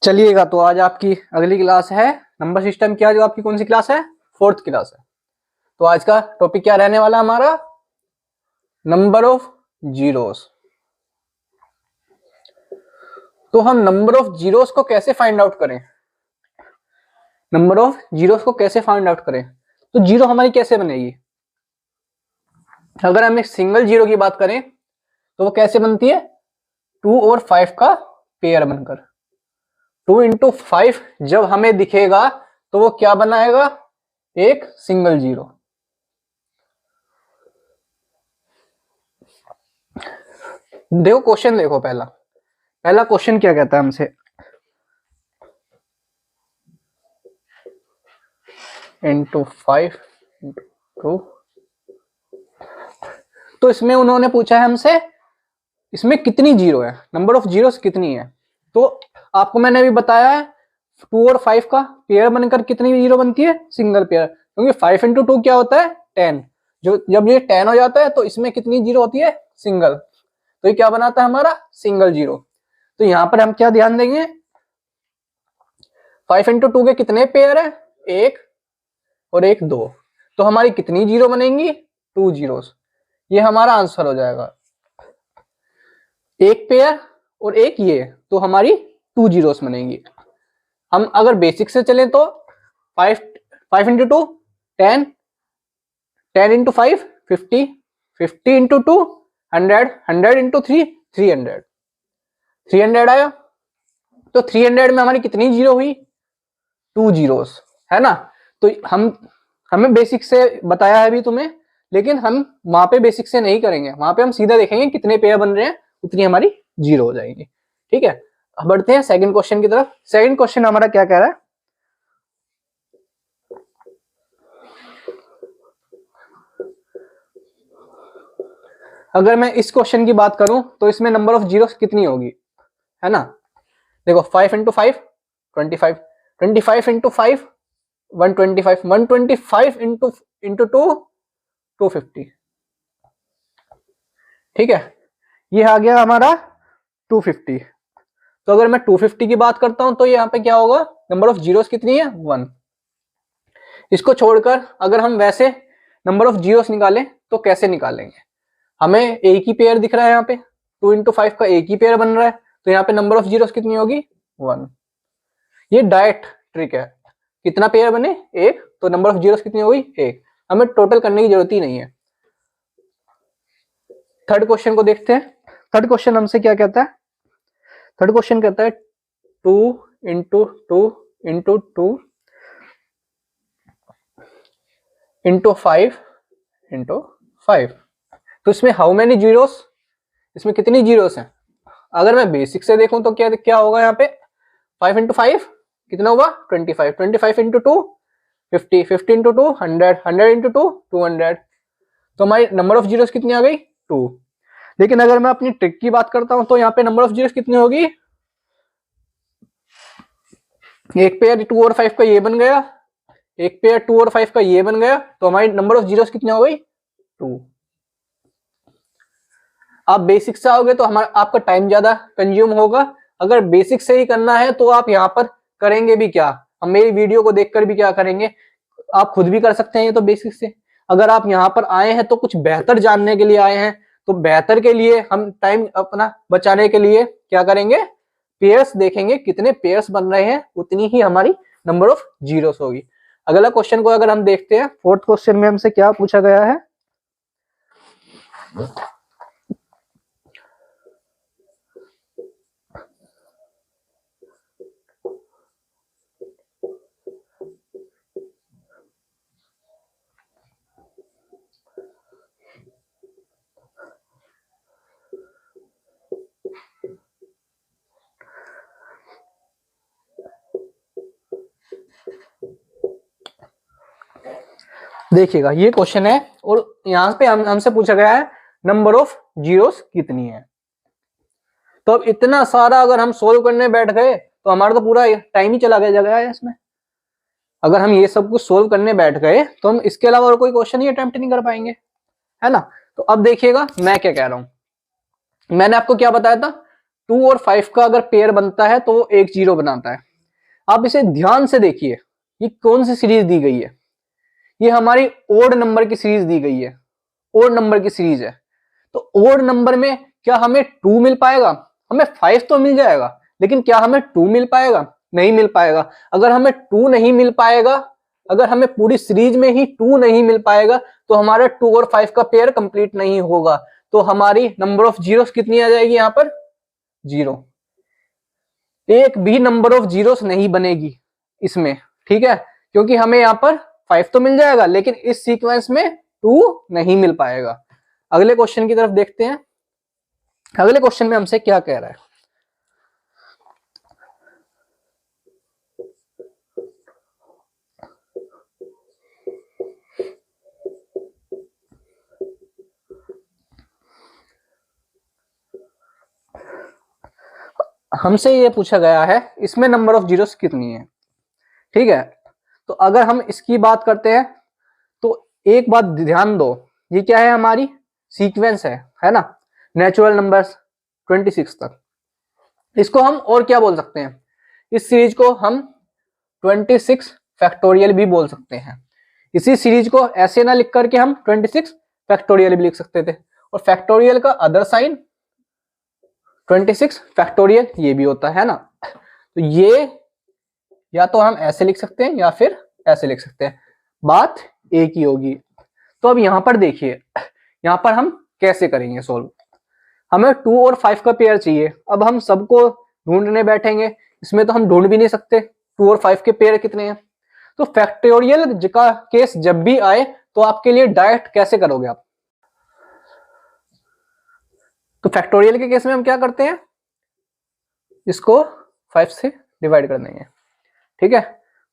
चलिएगा, तो आज आपकी अगली क्लास है नंबर सिस्टम की। जो आपकी कौन सी क्लास है? फोर्थ क्लास है। तो आज का टॉपिक क्या रहने वाला हमारा? Number of zeros. तो हम नंबर ऑफ जीरोस को कैसे फाइंड आउट करें? नंबर ऑफ जीरोस को कैसे फाइंड आउट करें? तो जीरो हमारी कैसे बनेगी? अगर हम एक सिंगल जीरो की बात करें तो वो कैसे बनती है? 2 और 5 का पेयर बनकर। 2 इंटू 5 जब हमें दिखेगा तो वो क्या बनाएगा? एक सिंगल जीरो। देखो क्वेश्चन, देखो पहला क्वेश्चन क्या कहता है हमसे? Into 5 into 2। तो इसमें उन्होंने पूछा है हमसे इसमें कितनी जीरो है, नंबर ऑफ जीरोस कितनी है। तो आपको मैंने अभी बताया है 2 और 5 का पेयर बनकर कितनी जीरो बनती है? Single pair. क्योंकि 5 इंटू 2 क्या होता है? 10। जो जब ये 10 हो जाता है तो इसमें कितनी जीरो होती है? सिंगल। तो ये क्या बनाता है हमारा? Single zero. तो यहां पर हम क्या ध्यान देंगे? 5 इंटू 2 के कितने पेयर है? एक और एक, दो। तो हमारी कितनी जीरो बनेंगी? 2 जीरोस। ये हमारा आंसर हो जाएगा। एक पेयर और एक ये, तो हमारी 2 जीरोस बनेंगी। हम अगर बेसिक से चलें तो 5 इंटू 2 10, 10 इंटू 5 50, 50 इंटू 2 100, 100 इंटू 3 300, 300 आया। तो 300 में हमारी कितनी जीरो हुई? 2 जीरोस, है ना। तो हमें बेसिक से बताया है अभी तुम्हें, लेकिन हम वहां पे बेसिक से नहीं करेंगे। वहां पे हम सीधा देखेंगे कितने पेयर बन रहे हैं, उतनी हमारी जीरो हो जाएंगी। ठीक है, अब बढ़ते हैं सेकंड क्वेश्चन की तरफ। सेकंड क्वेश्चन हमारा क्या कह रहा है? अगर मैं इस क्वेश्चन की बात करूं तो इसमें नंबर ऑफ जीरोस कितनी होगी, है ना। देखो 5 इंटू 5 25, 25 इंटू 5 125, 125 इंटू इंटू 2 250। ठीक है, ये आ गया हमारा 250। तो अगर मैं 250 की बात करता हूं तो यहाँ पे क्या होगा? नंबर ऑफ जीरोस कितनी है? 1। इसको छोड़कर अगर हम वैसे नंबर ऑफ जीरोस निकालें तो कैसे निकालेंगे? हमें एक ही पेयर दिख रहा है यहाँ पे, 2 इंटू 5 का एक ही पेयर बन रहा है। तो यहाँ पे नंबर ऑफ जीरोस कितनी होगी? 1। ये डायरेक्ट ट्रिक है। कितना पेयर बने? एक। तो नंबर ऑफ जीरोस कितनी होगी? एक। हमें टोटल करने की जरूरत ही नहीं है। थर्ड क्वेश्चन को देखते हैं। थर्ड क्वेश्चन हमसे क्या कहता है? थर्ड क्वेश्चन कहता है 2 इंटू 2 इंटू 2 इंटू 5 इंटू 5। तो इसमें हाउ मेनी जीरोस? इसमें कितनी जीरोस हैं? अगर मैं बेसिक से देखूं तो क्या क्या होगा यहाँ पे? 5 इंटू 5 कितना हुआ? 25, 25 इंटू 2 50, 50 इंटू 2 100, 100 इंटू 2 200। तो हमारी नंबर ऑफ जीरोस कितनी आ गई? 2। लेकिन अगर मैं अपनी ट्रिक की बात करता हूं तो यहाँ पे नंबर ऑफ जीरोस कितनी होगी? एक पेयर 2 और 5 का ये बन गया, एक पेयर 2 और 5 का ये बन गया। तो हमारी नंबर ऑफ जीरोस कितनी हो गई? 2। आप बेसिक से आओगे तो हमारा आपका टाइम ज्यादा कंज्यूम होगा। अगर बेसिक से ही करना है तो आप यहाँ पर करेंगे भी क्या? हम मेरी वीडियो को देखकर भी क्या करेंगे? आप खुद भी कर सकते हैं ये तो बेसिक से। अगर आप यहाँ पर आए हैं तो कुछ बेहतर जानने के लिए आए हैं, तो बेहतर के लिए हम टाइम अपना बचाने के लिए क्या करेंगे? पेयर्स देखेंगे, कितने पेयर्स बन रहे हैं उतनी ही हमारी नंबर ऑफ जीरोस होगी। अगला क्वेश्चन को अगर हम देखते हैं, फोर्थ क्वेश्चन में हमसे क्या पूछा गया है? देखिएगा, ये क्वेश्चन है और यहां पे हमसे पूछा गया है नंबर ऑफ जीरोस कितनी है। तो अब इतना सारा अगर हम सोल्व करने बैठ गए तो हमारा तो पूरा टाइम ही चला गया जगह है इसमें। अगर हम ये सब कुछ सोल्व करने बैठ गए तो हम इसके अलावा और कोई क्वेश्चन ही अटेम्प्ट नहीं कर पाएंगे, है ना। तो अब देखिएगा मैं क्या कह रहा हूं। मैंने आपको क्या बताया था? 2 और 5 का अगर पेयर बनता है तो एक 0 बनाता है। आप इसे ध्यान से देखिए, ये कौन सी सीरीज दी गई है, ये हमारी ओड नंबर की सीरीज दी गई है, ओड नंबर की सीरीज है। तो ओड नंबर में क्या हमें 2 मिल पाएगा? हमें 5 तो मिल जाएगा, लेकिन क्या हमें 2 मिल पाएगा? नहीं मिल पाएगा। अगर हमें 2 नहीं मिल पाएगा, अगर हमें पूरी सीरीज में ही 2 नहीं मिल पाएगा तो हमारा 2 और 5 का पेयर कंप्लीट नहीं होगा। तो हमारी नंबर ऑफ जीरोस कितनी आ जाएगी यहाँ पर? 0। एक भी नंबर ऑफ जीरोस नहीं बनेगी इसमें, ठीक है, क्योंकि हमें यहाँ पर 5 तो मिल जाएगा लेकिन इस सीक्वेंस में 2 नहीं मिल पाएगा। अगले क्वेश्चन की तरफ देखते हैं। अगले क्वेश्चन में हमसे क्या कह रहा है? हमसे ये पूछा गया है इसमें नंबर ऑफ जीरोस कितनी है, ठीक है। तो अगर हम इसकी बात करते हैं तो एक बात ध्यान दो, ये क्या है? हमारी सीक्वेंस है ना, नेचुरल नंबर्स 26 तक। इसको हम और क्या बोल सकते हैं? इस सीरीज को हम 26 फैक्टोरियल भी बोल सकते हैं। इसी सीरीज को ऐसे ना लिख करके हम 26 फैक्टोरियल भी लिख सकते थे, और फैक्टोरियल का अदर साइन 26 फैक्टोरियल ये भी होता है ना। तो ये या तो हम ऐसे लिख सकते हैं या फिर ऐसे लिख सकते हैं, बात एक ही होगी। तो अब यहां पर देखिए, यहां पर हम कैसे करेंगे सोल्व। हमें 2 और 5 का पेयर चाहिए। अब हम सबको ढूंढने बैठेंगे, इसमें तो हम ढूंढ भी नहीं सकते 2 और 5 के पेयर कितने हैं। तो फैक्टोरियल का केस जब भी आए तो आपके लिए डायरेक्ट कैसे करोगे आप? तो फैक्टोरियल के केस में हम क्या करते हैं, इसको 5 से डिवाइड कर देंगे, ठीक है।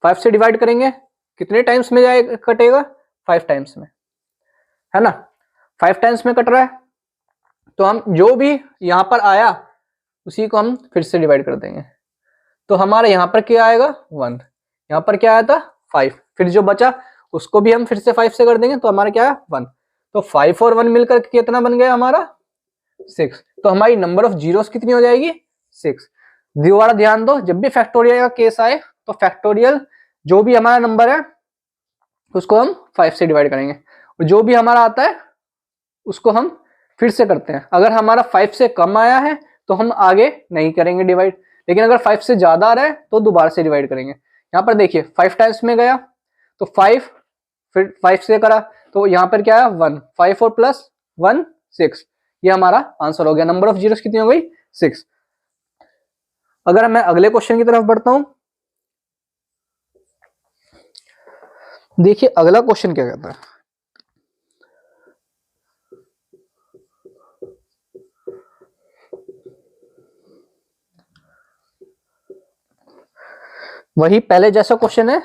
5 से डिवाइड करेंगे, कितने टाइम्स में जाएगा, कटेगा? 5 टाइम्स में, है ना। 5 टाइम्स में कट रहा है, तो हम जो भी यहां पर आया उसी को हम फिर से डिवाइड कर देंगे। तो हमारा यहां पर क्या आएगा? 1। यहां पर क्या आया था? 5। फिर जो बचा उसको भी हम फिर से 5 से कर देंगे, तो हमारा क्या है? 1। तो 5 और 1 मिलकर कितना बन गया हमारा? 6। तो हमारी नंबर ऑफ जीरोस कितनी हो जाएगी? 6। दोबारा ध्यान दो, जब भी फैक्टोरियल का केस आए तो फैक्टोरियल जो भी हमारा नंबर है उसको हम 5 से डिवाइड करेंगे, और जो भी हमारा आता है उसको हम फिर से करते हैं। अगर हमारा 5 से कम आया है तो हम आगे नहीं करेंगे डिवाइड, लेकिन अगर 5 से ज्यादा आ रहा है तो दोबारा से डिवाइड करेंगे। यहाँ पर देखिए 5 टाइम्स में गया तो 5, फिर 5 से करा तो यहाँ पर क्या है? 1। 5 और प्लस 1 6। ये हमारा आंसर हो गया। नंबर ऑफ जीरोस कितनी हो गई? 6। अगर मैं अगले क्वेश्चन की तरफ बढ़ता हूं, देखिए अगला क्वेश्चन क्या कहता है। वही पहले जैसा क्वेश्चन है,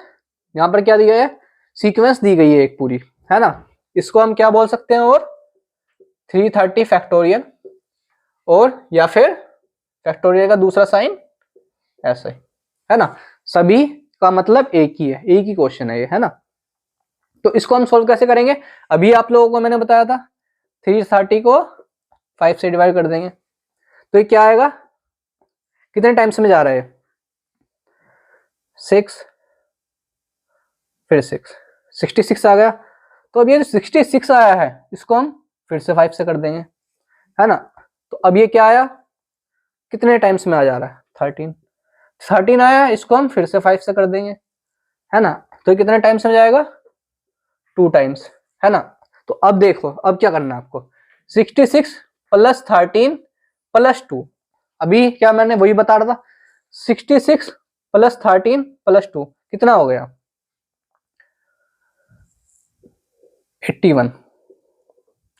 यहां पर क्या दिया है? सीक्वेंस दी गई है एक पूरी, है ना। इसको हम क्या बोल सकते हैं? और 330 फैक्टोरियल, और या फिर फैक्टोरियल का दूसरा साइन ऐसे, है ना। सभी का मतलब एक ही है, एक ही क्वेश्चन है ये, है ना। तो इसको हम सोल्व कैसे करेंगे? अभी आप लोगों को मैंने बताया था 330 को 5 से डिवाइड कर देंगे, तो ये क्या आएगा? कितने टाइम्स में जा रहा है? 6, फिर 6, 66 आ गया। तो अब ये जो 66 आया है इसको हम फिर से 5 से कर देंगे, है ना। तो अब ये क्या आया? कितने टाइम्स में आ जा रहा है? 13 आया, इसको हम फिर से 5 से कर देंगे, है ना। तो कितने टाइम्स में जाएगा? 2 टाइम्स, है ना। तो अब देखो, अब क्या करना है आपको? 66 प्लस 13 प्लस 2। अभी क्या मैंने वही बता रहा था, 66 प्लस 13 प्लस 2 कितना हो गया? 81।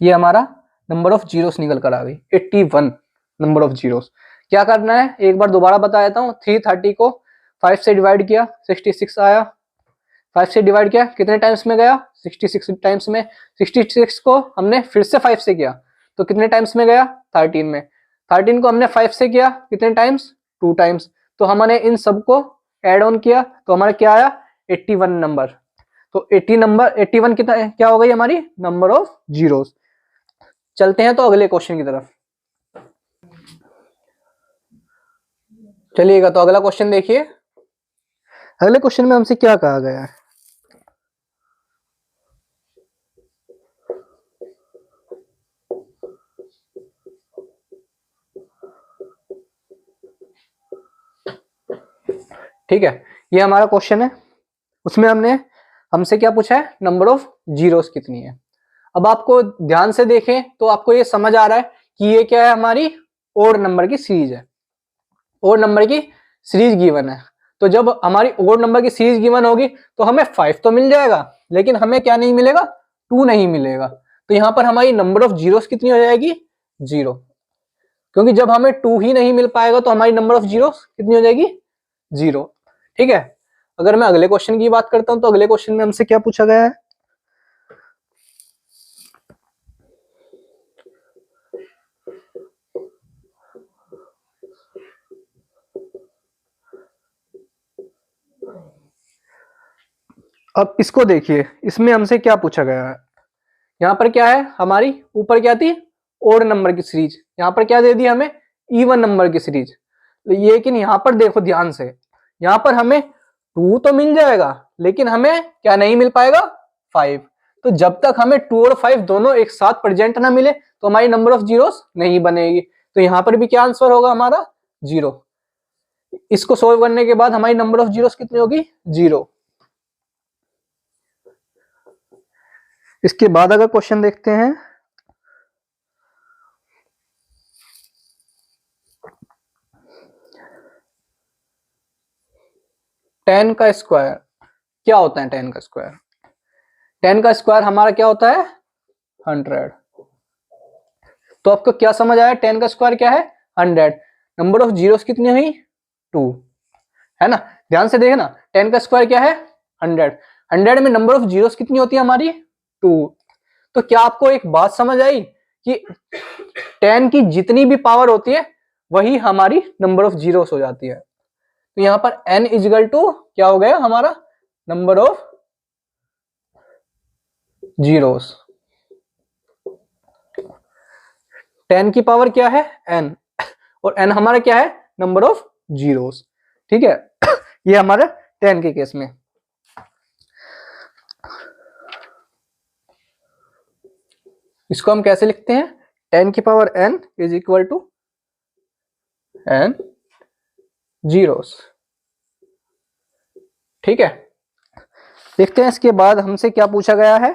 ये हमारा नंबर ऑफ जीरोस निकल कर आ गई, 81 नंबर ऑफ जीरोस। क्या करना है एक बार दोबारा बता देता हूँ। 330 को 5 से डिवाइड किया, 66 आया। 5 से डिवाइड किया, कितने टाइम्स में गया? 66 टाइम्स में। 66 को हमने फिर से 5 से किया तो कितने टाइम्स में गया? 13 में। 13 को हमने 5 से किया, कितने टाइम्स? 2 टाइम्स। तो हमने इन सबको एड ऑन किया तो हमारा क्या आया? 81 नंबर। तो 81 कितना क्या हो गई हमारी नंबर ऑफ जीरोस। चलते हैं तो अगले क्वेश्चन की तरफ। चलिएगा, तो अगला क्वेश्चन देखिए। अगले क्वेश्चन में हमसे क्या कहा गया है? ठीक है, ये हमारा क्वेश्चन है। उसमें हमसे क्या पूछा है? नंबर ऑफ जीरोस कितनी है। अब आपको ध्यान से देखें तो आपको ये समझ आ रहा है कि ये क्या है? हमारी ओड नंबर की सीरीज है। ओड नंबर की सीरीज गिवन है, तो जब हमारी ओड नंबर की सीरीज गिवन होगी तो हमें 5 तो मिल जाएगा, लेकिन हमें क्या नहीं मिलेगा? 2 नहीं मिलेगा। तो यहाँ पर हमारी नंबर ऑफ जीरोस कितनी हो जाएगी? 0, क्योंकि जब हमें 2 ही नहीं मिल पाएगा तो हमारी नंबर ऑफ जीरोस कितनी हो जाएगी? 0। ठीक है, अगर मैं अगले क्वेश्चन की बात करता हूं तो अगले क्वेश्चन में हमसे क्या पूछा गया है? अब इसको देखिए, इसमें हमसे क्या पूछा गया है? यहाँ पर क्या है? हमारी ऊपर क्या थी? ओड नंबर की सीरीज। यहाँ पर क्या दे दी हमें? इवन नंबर की सीरीज। लेकिन यहाँ पर देखो ध्यान से, यहाँ पर हमें 2 तो मिल जाएगा, लेकिन हमें क्या नहीं मिल पाएगा? 5। तो जब तक हमें 2 और 5 दोनों एक साथ प्रेजेंट ना मिले तो हमारी नंबर ऑफ जीरोस नहीं बनेगी। तो यहाँ पर भी क्या आंसर होगा हमारा? 0। इसको सोल्व करने के बाद हमारी नंबर ऑफ जीरोस कितनी होगी? 0। इसके बाद अगर क्वेश्चन देखते हैं, टेन का स्क्वायर क्या होता है? 10 का स्क्वायर, 10 का स्क्वायर हमारा क्या होता है? 100। तो आपको क्या समझ आया? 10 का स्क्वायर क्या है? 100। नंबर ऑफ जीरोस कितनी हुई? 2, है ना? ध्यान से देखना, 10 का स्क्वायर क्या है? 100। 100 में नंबर ऑफ जीरोस कितनी होती है हमारी? 2। तो क्या आपको एक बात समझ आई कि 10 की जितनी भी पावर होती है वही हमारी नंबर ऑफ जीरोस हो जाती है। तो यहाँ पर n इजिकल टू क्या हो गया हमारा? Number of zeros. 10 की पावर क्या है? n, और n हमारा क्या है? Number of zeros. ठीक है, ये हमारा 10 के केस में। इसको हम कैसे लिखते हैं? 10 की power n is equal to n zeros. ठीक है, देखते हैं इसके बाद हमसे क्या पूछा गया है।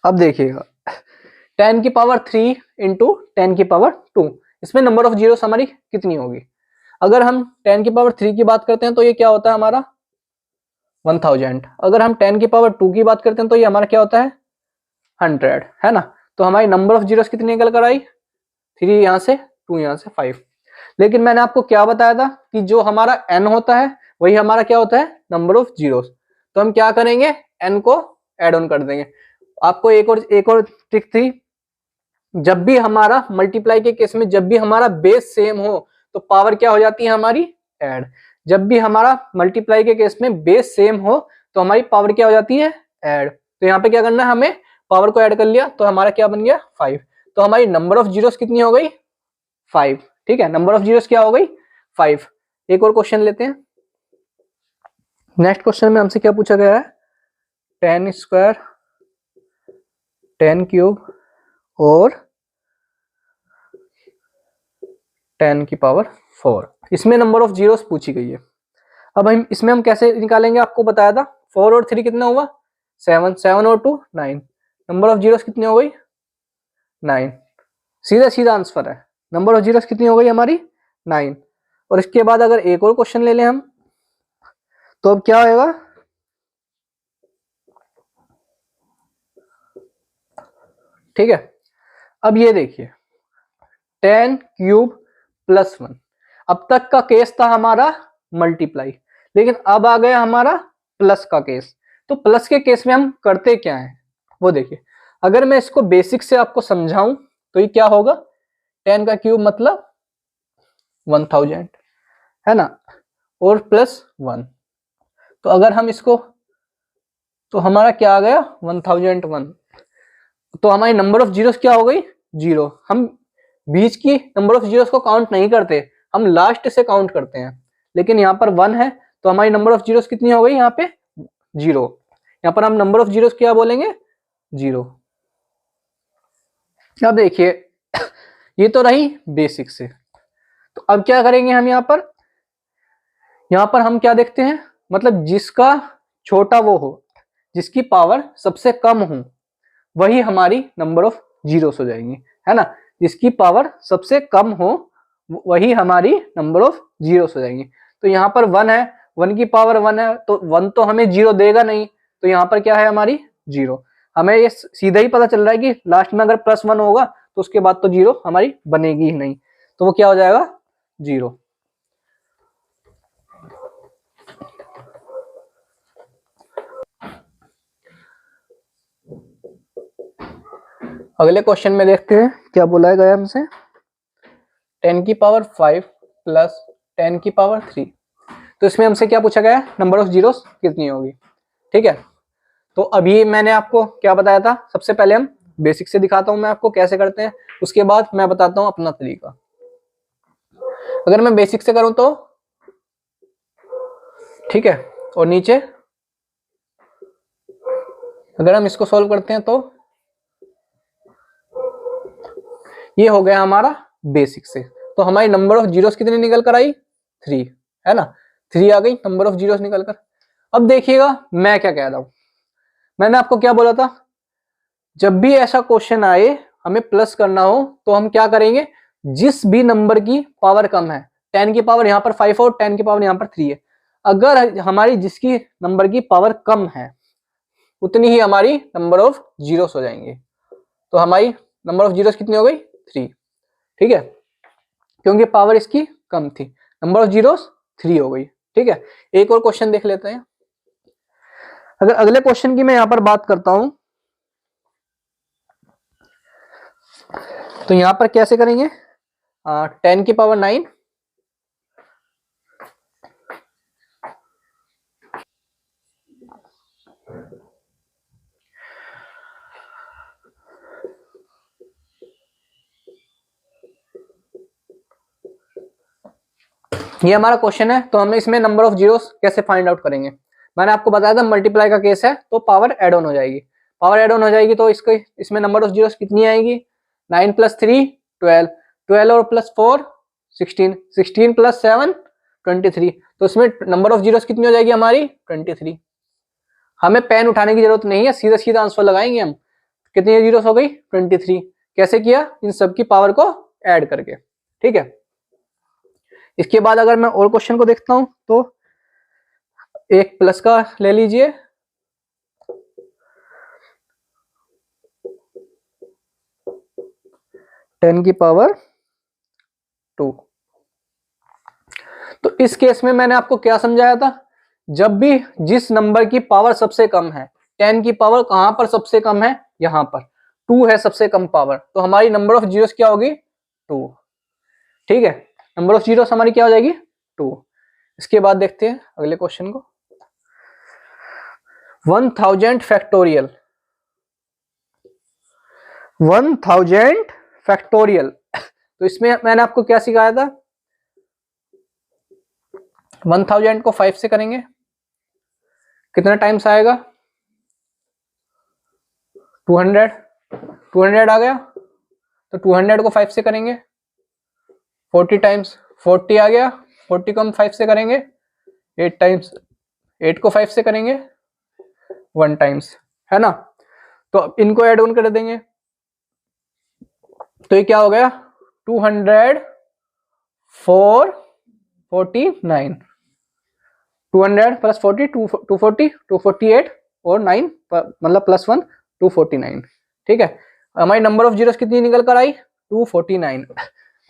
अब देखिएगा, 10 की पावर 3 इंटू 10 की पावर 2, इसमें नंबर ऑफ जीरोस हमारी कितनी होगी? अगर हम 10 की पावर 3 की बात करते हैं तो ये क्या होता है हमारा? 1000। अगर हम 10 की पावर 2 की बात करते हैं तो ये हमारा क्या होता है? 100, है ना? तो हमारी नंबर ऑफ जीरोस कितनी निकल कर आई? 3 यहाँ से, 2 यहाँ से, 5। लेकिन मैंने आपको क्या बताया था कि जो हमारा n होता है वही हमारा क्या होता है? Number of zeros. तो हम क्या करेंगे? n को एड ऑन कर देंगे। आपको एक और ट्रिक थी, जब भी हमारा मल्टीप्लाई के केस में जब भी हमारा बेस सेम हो तो पावर क्या हो जाती है हमारी? ऐड। जब भी हमारा मल्टीप्लाई के केस में बेस सेम हो तो हमारी पावर क्या हो जाती है? ऐड। तो यहाँ पे क्या करना है? हमें पावर को ऐड कर लिया तो हमारा क्या बन गया? 5। तो हमारी नंबर ऑफ जीरोस कितनी हो गई? 5। ठीक है, नंबर ऑफ जीरोस क्या हो गई? 5। एक और क्वेश्चन लेते हैं। नेक्स्ट क्वेश्चन में हमसे क्या पूछा गया है? 10 स्क्वायर, 10 क्यूब और 10 की पावर 4, इसमें नंबर ऑफ जीरोस पूछी गई है। अब हम इसमें हम कैसे निकालेंगे? आपको बताया था 4 और 3 कितना हुआ? 7, 7 और 2 9। नंबर ऑफ जीरोस कितनी हो गई? 9। सीधा सीधा आंसर है, नंबर ऑफ जीरोस कितनी हो गई हमारी? 9। और इसके बाद अगर एक और क्वेश्चन ले लें हम, तो अब क्या होगा? ठीक है, अब ये देखिए, 10 क्यूब प्लस 1। अब तक का केस था हमारा मल्टीप्लाई, लेकिन अब आ गया हमारा प्लस का केस। तो प्लस के केस में हम करते क्या है वो देखिए। अगर मैं इसको बेसिक से आपको समझाऊं तो ये क्या होगा? 10 का क्यूब मतलब 1000, है ना? और प्लस 1, तो अगर हम इसको, तो हमारा क्या आ गया 1001। तो हमारी नंबर ऑफ जीरोस क्या हो गई 0। हम बीच की नंबर ऑफ जीरोस को काउंट नहीं करते, हम लास्ट से काउंट करते हैं। लेकिन यहाँ पर 1 है तो हमारी नंबर ऑफ जीरोस कितनी हो गई यहाँ पे 0। यहाँ पर हम नंबर ऑफ जीरोस क्या बोलेंगे 0। अब देखिए ये तो रही बेसिक से। तो अब क्या करेंगे हम यहाँ पर हम क्या देखते हैं, मतलब जिसका छोटा वो हो, जिसकी पावर सबसे कम हो, वही हमारी नंबर ऑफ जीरोस हो जाएंगी, है ना। जिसकी पावर सबसे कम हो वही हमारी नंबर ऑफ जीरोस हो जाएंगी। तो यहाँ पर 1 है, 1 की पावर 1 है, तो 1 तो हमें 0 देगा नहीं, तो यहाँ पर क्या है हमारी 0। हमें ये सीधा ही पता चल रहा है कि लास्ट में अगर +1 होगा तो उसके बाद तो 0 हमारी बनेगी ही नहीं, तो वो क्या हो जाएगा 0। अगले क्वेश्चन में देखते हैं क्या बोला गया हमसे। 10 की पावर 5 प्लस 10 की पावर 3। तो इसमें हमसे क्या पूछा गया, नंबर ऑफ जीरोस कितनी होगी। ठीक है, तो अभी मैंने आपको क्या बताया था, सबसे पहले हम बेसिक से दिखाता हूं मैं आपको कैसे करते हैं, उसके बाद मैं बताता हूं अपना तरीका। अगर मैं बेसिक से करूं तो ठीक है, और नीचे अगर हम इसको सॉल्व करते हैं तो ये हो गया हमारा बेसिक से। तो हमारी नंबर ऑफ जीरोस कितनी निकल कर आई 3, है ना, 3 आ गई नंबर ऑफ जीरोस निकल कर। अब देखिएगा मैं क्या कह रहा हूं, मैंने आपको क्या बोला था, जब भी ऐसा क्वेश्चन आए हमें प्लस करना हो तो हम क्या करेंगे, जिस भी नंबर की पावर कम है, 10 की पावर यहाँ पर 5 और 10 की पावर यहाँ पर 3 है, अगर हमारी जिसकी नंबर की पावर कम है उतनी ही हमारी नंबर ऑफ जीरोस हो जाएंगे। तो हमारी नंबर ऑफ जीरोस कितनी हो गई 3, ठीक है, क्योंकि पावर इसकी कम थी, नंबर ऑफ जीरोस 3 हो गई। ठीक है, एक और क्वेश्चन देख लेते हैं। अगर अगले क्वेश्चन की मैं यहां पर बात करता हूं तो यहां पर कैसे करेंगे, 10 की पावर 9 ये हमारा क्वेश्चन है। तो हम इसमें नंबर ऑफ जीरोस कैसे फाइंड आउट करेंगे, मैंने आपको बताया था मल्टीप्लाई का केस है तो पावर एड ऑन हो जाएगी, पावर एड ऑन हो जाएगी तो इसको इसमें नंबर ऑफ जीरोस कितनी आएगी, 9 + 3 12, 12 और +4 16, 16 + 7 23। तो इसमें नंबर ऑफ जीरोस कितनी हो जाएगी हमारी 23। हमें पेन उठाने की जरूरत नहीं है, सीधा सीधा आंसर लगाएंगे हम। कितनी जीरोस हो गई 23। कैसे किया, इन सब की पावर को ऐड करके। ठीक है, इसके बाद अगर मैं और क्वेश्चन को देखता हूं तो एक प्लस का ले लीजिए, टेन की पावर 2। तो इस केस में मैंने आपको क्या समझाया था, जब भी जिस नंबर की पावर सबसे कम है, 10 की पावर कहां पर सबसे कम है, यहां पर 2 है सबसे कम पावर, तो हमारी नंबर ऑफ जीरोस क्या होगी 2। ठीक है, नंबर ऑफ जीरोस हमारी क्या हो जाएगी 2। इसके बाद देखते हैं अगले क्वेश्चन को, 1000 फैक्टोरियल, 1000 फैक्टोरियल। तो इसमें मैंने आपको क्या सिखाया था, 1000 को 5 से करेंगे कितना टाइम्स आएगा 200, 200 आ गया। तो 200 को 5 से करेंगे 40 टाइम्स, 40 आ गया, 40 को हम 5 से करेंगे 8 टाइम्स, 8 को 5 से करेंगे 1 टाइम्स, है ना। तो अब इनको ऐड ऑन कर देंगे तो ये क्या हो गया 200 4 49, 200 + 40 240 248 और 9 मतलब +1 249। ठीक है, हमारी नंबर ऑफ जीरोस कितनी निकल कर आई 249।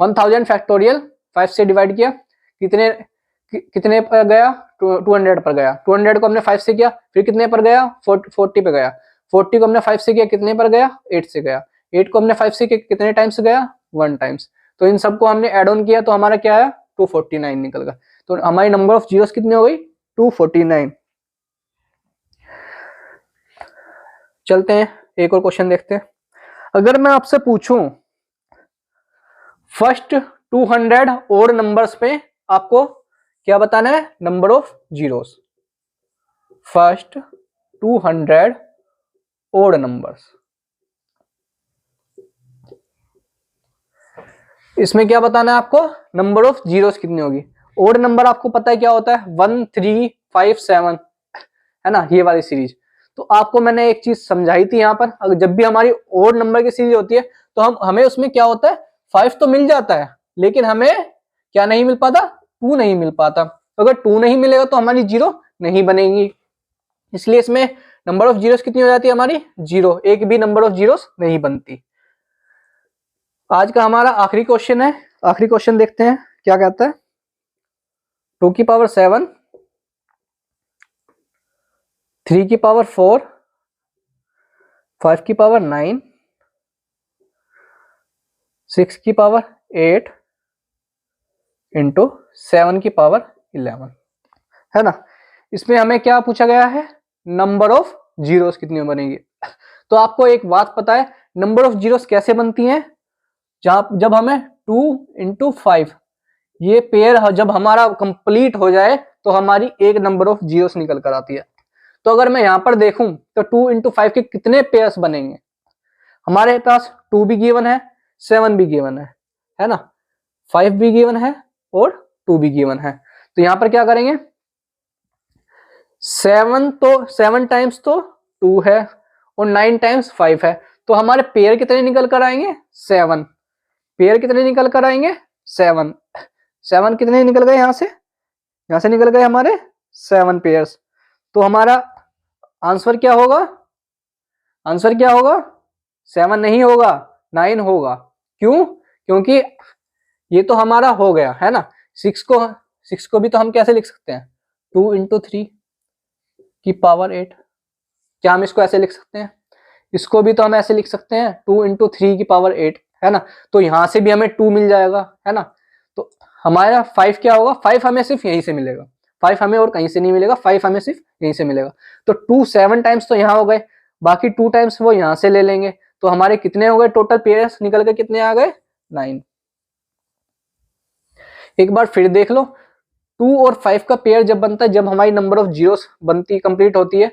1000 फैक्टोरियल 5 से डिवाइड किया, कितने पर गया 200 पर गया, 200 को हमने 5 से किया, फिर कितने पर गया 40 पे गया, 40 को हमने 5 से किया, कितने पर गया 8 से गया, 8 को हमने 5 से किया, कितने टाइम्स गया 1 टाइम्स। तो इन सबको हमने ऐड ऑन किया तो हमारा क्या आया 249 निकल गया। तो हमारी नंबर ऑफ जीरोस कितनी हो गई 249। चलते हैं एक और क्वेश्चन देखते हैं। अगर मैं आपसे पूछूं फर्स्ट 200 ओड नंबर्स पे आपको क्या बताना है, number of zeros. First 200 odd numbers, इसमें क्या बताना है आपको, नंबर ऑफ जीरोस कितनी होगी। ओड नंबर आपको पता है क्या होता है, 1 3 5 7, है ना, ये वाली सीरीज। तो आपको मैंने एक चीज समझाई थी यहाँ पर, अगर जब भी हमारी ओड नंबर की सीरीज होती है तो हमें उसमें क्या होता है, 5 तो मिल जाता है, लेकिन हमें क्या नहीं मिल पाता, 2 नहीं मिल पाता। तो अगर 2 नहीं मिलेगा तो हमारी जीरो नहीं बनेगी, इसलिए इसमें नंबर ऑफ जीरोस कितनी हो जाती है हमारी, जीरो। एक भी नंबर ऑफ जीरोस नहीं बनती। आज का हमारा आखिरी क्वेश्चन है, आखिरी क्वेश्चन देखते हैं क्या कहता है। 2 की पावर 7, 3 की पावर 4, 5 की पावर 9, 6 की पावर 8 इंटू 7 की पावर 11, है ना। इसमें हमें क्या पूछा गया है, नंबर ऑफ जीरोस कितनी बनेगी। तो आपको एक बात पता है नंबर ऑफ जीरोस कैसे बनती हैं, जब हमें 2 इंटू 5 ये पेयर जब हमारा कंप्लीट हो जाए तो हमारी एक नंबर ऑफ जीरोस निकल कर आती है। तो अगर मैं यहां पर देखूं तो 2 इंटू 5 के कितने पेयर्स बनेंगे, हमारे पास 2 भी गिवन है, 7 भी गिवन है ना, 5 भी गिवन है और 2 भी गिवन है। तो यहां पर क्या करेंगे, 7 टाइम्स तो 2 है और 9 टाइम्स 5 है, तो हमारे पेयर कितने निकल कर आएंगे, 7। पेयर कितने निकल कर आएंगे, 7। 7 कितने निकल गए, यहां से निकल गए हमारे 7 पेयर्स। तो हमारा आंसर क्या होगा, आंसर क्या होगा, 7 नहीं होगा, 9 होगा। क्यों, क्योंकि ये तो हमारा हो गया है ना। 6 को भी तो हम कैसे लिख सकते हैं, 2 इंटू 3 की पावर 8। क्या हम इसको ऐसे लिख सकते हैं, इसको भी तो हम ऐसे लिख सकते हैं, 2 इंटू 3 की पावर 8, है ना। तो यहां से भी हमें 2 मिल जाएगा, है ना। तो हमारा 5 क्या होगा, 5 हमें सिर्फ यहीं से मिलेगा, 5 हमें और कहीं से नहीं मिलेगा, 5 हमें सिर्फ यहीं से मिलेगा। तो 2 7 टाइम्स तो यहाँ हो गए, बाकी 2 टाइम्स वो यहां से ले लेंगे। तो हमारे कितने हो गए टोटल पेयर्स निकल के, कितने आ गए, 9। एक बार फिर देख लो, 2 और 5 का पेयर जब बनता है, जब हमारी नंबर ऑफ जीरोस बनती कंप्लीट होती है,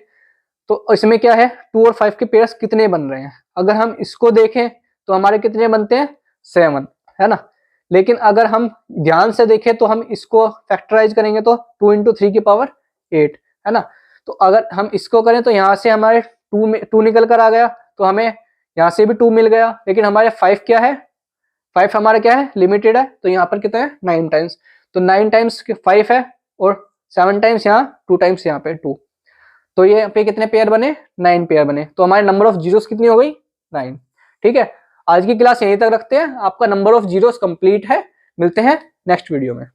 तो इसमें क्या है, 2 और 5 के पेयर्स कितने बन रहे हैं। अगर हम इसको देखें तो हमारे कितने बनते हैं, 7, है ना। लेकिन अगर हम ध्यान से देखें तो हम इसको फैक्टराइज करेंगे तो 2 इंटू 3 की पावर 8, है ना। तो अगर हम इसको करें तो यहाँ से हमारे 2 निकल कर आ गया, तो हमें यहाँ से भी 2 मिल गया। लेकिन हमारे 5 क्या है, 5 हमारा क्या है, लिमिटेड है। तो यहाँ पर कितना है, 9 टाइम्स। तो 9 टाइम्स 5 है और 7 टाइम्स यहाँ, 2 टाइम्स यहाँ पे 2। तो ये पे कितने पेयर बने, 9 पेयर बने। तो हमारे नंबर ऑफ जीरोस कितनी हो गई, 9। ठीक है, आज की क्लास यहीं तक रखते हैं। आपका नंबर ऑफ जीरोस कंप्लीट है। मिलते हैं नेक्स्ट वीडियो में।